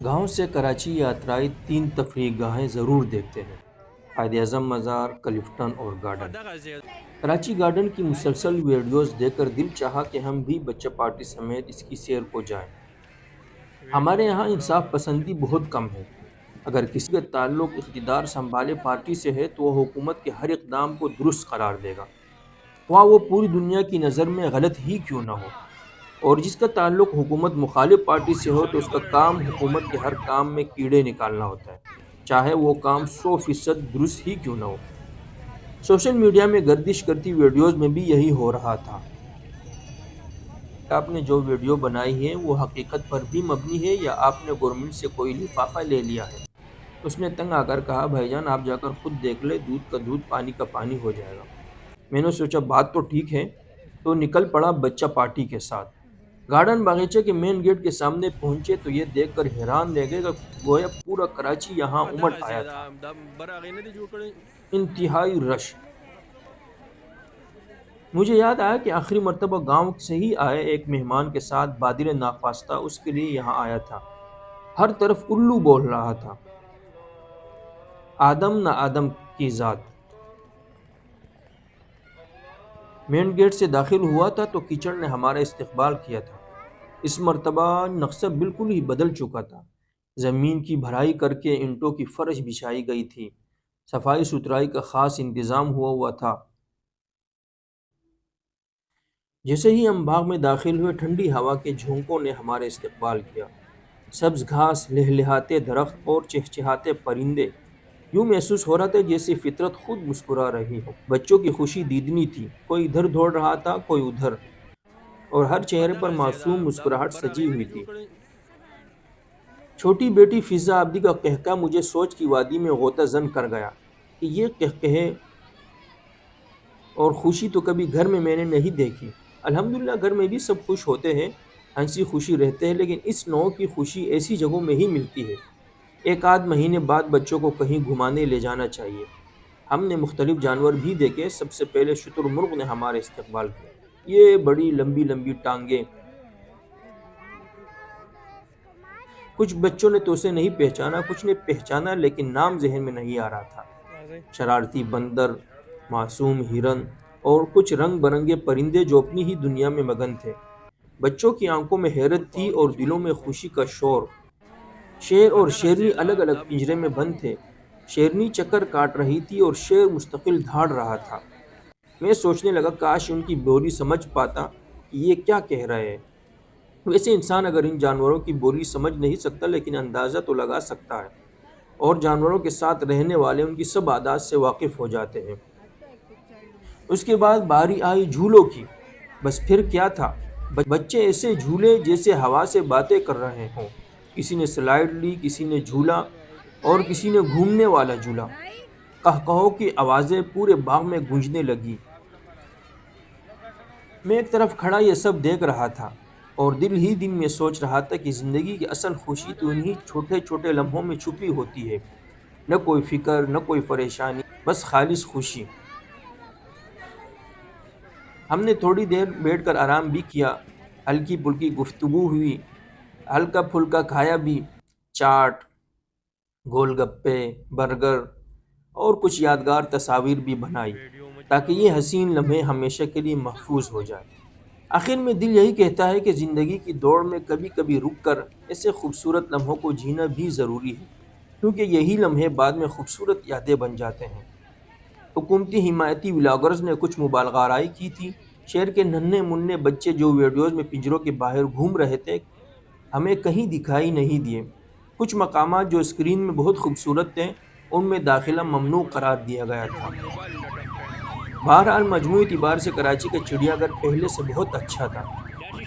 گاؤں سے کراچی یاترائی 3 تفریح گاہیں ضرور دیکھتے ہیں: قائد-اعظم مزار، کلفٹن اور گارڈن۔ کراچی گارڈن کی مسلسل ویڈیوز دیکھ کر دل چاہا کہ ہم بھی بچہ پارٹی سمیت اس کی سیر کو جائیں۔ ہمارے یہاں انصاف پسندی بہت کم ہے۔ اگر کسی کا تعلق اقتدار سنبھالے پارٹی سے ہے تو وہ حکومت کے ہر اقدام کو درست قرار دے گا، خواہ وہ پوری دنیا کی نظر میں غلط ہی کیوں نہ ہو۔ اور جس کا تعلق حکومت مخالف پارٹی سے ہو تو اس کا کام حکومت کے ہر کام میں کیڑے نکالنا ہوتا ہے، چاہے وہ کام 100% درست ہی کیوں نہ ہو۔ سوشل میڈیا میں گردش کرتی ویڈیوز میں بھی یہی ہو رہا تھا۔ آپ نے جو ویڈیو بنائی ہے وہ حقیقت پر بھی مبنی ہے یا آپ نے گورنمنٹ سے کوئی لفافہ لے لیا ہے؟ اس نے تنگ آ کر کہا، بھائی جان آپ جا کر خود دیکھ لیں، دودھ کا دودھ پانی کا پانی ہو جائے گا۔ میں نے سوچا بات تو ٹھیک ہے، تو نکل پڑا بچہ پارٹی کے ساتھ۔ گارڈن باغیچے کے مین گیٹ کے سامنے پہنچے تو یہ دیکھ کر حیران رہ گئے کہ گویا پورا کراچی یہاں امٹ آیا تھا۔ انتہائی رش۔ مجھے یاد آیا کہ آخری مرتبہ گاؤں سے ہی آئے ایک مہمان کے ساتھ بادل ناخواستہ اس کے لیے یہاں آیا تھا۔ ہر طرف الو بول رہا تھا، آدم نہ آدم کی ذات۔ مین گیٹ سے داخل ہوا تھا تو کیچڑ نے ہمارا استقبال کیا تھا۔ اس مرتبہ نقشہ بالکل ہی بدل چکا تھا۔ زمین کی بھرائی کر کے اینٹوں کی فرش بچھائی گئی تھی، صفائی ستھرائی کا خاص انتظام ہوا تھا۔ جیسے ہی ہم باغ میں داخل ہوئے، ٹھنڈی ہوا کے جھونکوں نے ہمارا استقبال کیا۔ سبز گھاس، لہلہاتے درخت اور چہچہاتے پرندے، یوں محسوس ہو رہا تھا جیسے فطرت خود مسکرا رہی ہو۔ بچوں کی خوشی دیدنی تھی، کوئی ادھر دوڑ رہا تھا، کوئی ادھر، اور ہر چہرے پر معصوم مسکراہٹ سجی ہوئی تھی۔ چھوٹی بیٹی فضا آبدی کا قہقہ مجھے سوچ کی وادی میں غوطہ زن کر گیا کہ یہ قہقہے اور خوشی تو کبھی گھر میں نے نہیں دیکھی۔ الحمدللہ گھر میں بھی سب خوش ہوتے ہیں، ہنسی خوشی رہتے ہیں، لیکن اس نوع کی خوشی ایسی جگہوں میں ہی ملتی ہے۔ ایک آدھ مہینے بعد بچوں کو کہیں گھمانے لے جانا چاہیے۔ ہم نے مختلف جانور بھی دیکھے۔ سب سے پہلے شتر مرغ نے ہمارا استقبال کیا۔ یہ بڑی لمبی لمبی ٹانگیں۔ کچھ بچوں نے تو اسے نہیں پہچانا، کچھ نے پہچانا لیکن نام ذہن میں نہیں آ رہا تھا۔ شرارتی بندر، معصوم ہرن اور کچھ رنگ برنگے پرندے جو اپنی ہی دنیا میں مگن تھے۔ بچوں کی آنکھوں میں حیرت تھی اور دلوں میں خوشی کا شور۔ شیر اور شیرنی الگ الگ پنجرے میں بند تھے۔ شیرنی چکر کاٹ رہی تھی اور شیر مستقل دھاڑ رہا تھا۔ میں سوچنے لگا کاش ان کی بولی سمجھ پاتا کہ یہ کیا کہہ رہے ہیں۔ ویسے انسان اگر ان جانوروں کی بولی سمجھ نہیں سکتا لیکن اندازہ تو لگا سکتا ہے، اور جانوروں کے ساتھ رہنے والے ان کی سب عادات سے واقف ہو جاتے ہیں۔ اس کے بعد باری آئی جھولوں کی۔ بس پھر کیا تھا، بچے ایسے جھولے جیسے ہوا سے باتیں کر رہے ہوں۔ کسی نے سلائیڈ لی، کسی نے جھولا اور کسی نے گھومنے والا جھولا۔ قہقہوں کی آوازیں پورے باغ میں گونجنے لگی۔ میں ایک طرف کھڑا یہ سب دیکھ رہا تھا اور دل ہی دل میں سوچ رہا تھا کہ زندگی کی اصل خوشی تو انہی چھوٹے چھوٹے لمحوں میں چھپی ہوتی ہے۔ نہ کوئی فکر، نہ کوئی پریشانی، بس خالص خوشی۔ ہم نے تھوڑی دیر بیٹھ کر آرام بھی کیا، ہلکی پھلکی گفتگو ہوئی، ہلکا پھلکا کھایا بھی، چاٹ، گول گپے، برگر اور کچھ یادگار تصاویر بھی بنائی تاکہ یہ حسین لمحے ہمیشہ کے لیے محفوظ ہو جائے۔ آخر میں دل یہی کہتا ہے کہ زندگی کی دوڑ میں کبھی کبھی رک کر ایسے خوبصورت لمحوں کو جینا بھی ضروری ہے، کیونکہ یہی لمحے بعد میں خوبصورت یادیں بن جاتے ہیں۔ حکومتی حمایتی ولاگرز نے کچھ مبالغہ آرائی کی تھی۔ شہر کے ننھے منھے بچے جو ویڈیوز میں پنجروں کے باہر گھوم رہے تھے ہمیں کہیں دکھائی نہیں دیے۔ کچھ مقامات جو اسکرین میں بہت خوبصورت تھے ان میں داخلہ ممنوع قرار دیا گیا تھا۔ بہرحال مجموعی اعتبار سے کراچی کا چڑیا گھر پہلے سے بہت اچھا تھا۔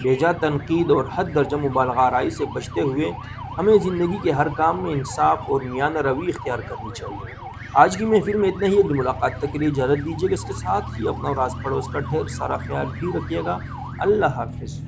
بیجا تنقید اور حد درجہ مبالغہ آرائی سے بچتے ہوئے ہمیں زندگی کے ہر کام میں انصاف اور میانہ روی اختیار کرنی چاہیے۔ آج کی محفل میں اتنا ہی۔ اگلی ملاقات تک کے لیے اجازت دیجیے گا، اس کے ساتھ ہی اپنا اور آس پڑوس کا ڈھیر سارا خیال بھی رکھیے گا۔ اللہ حافظ۔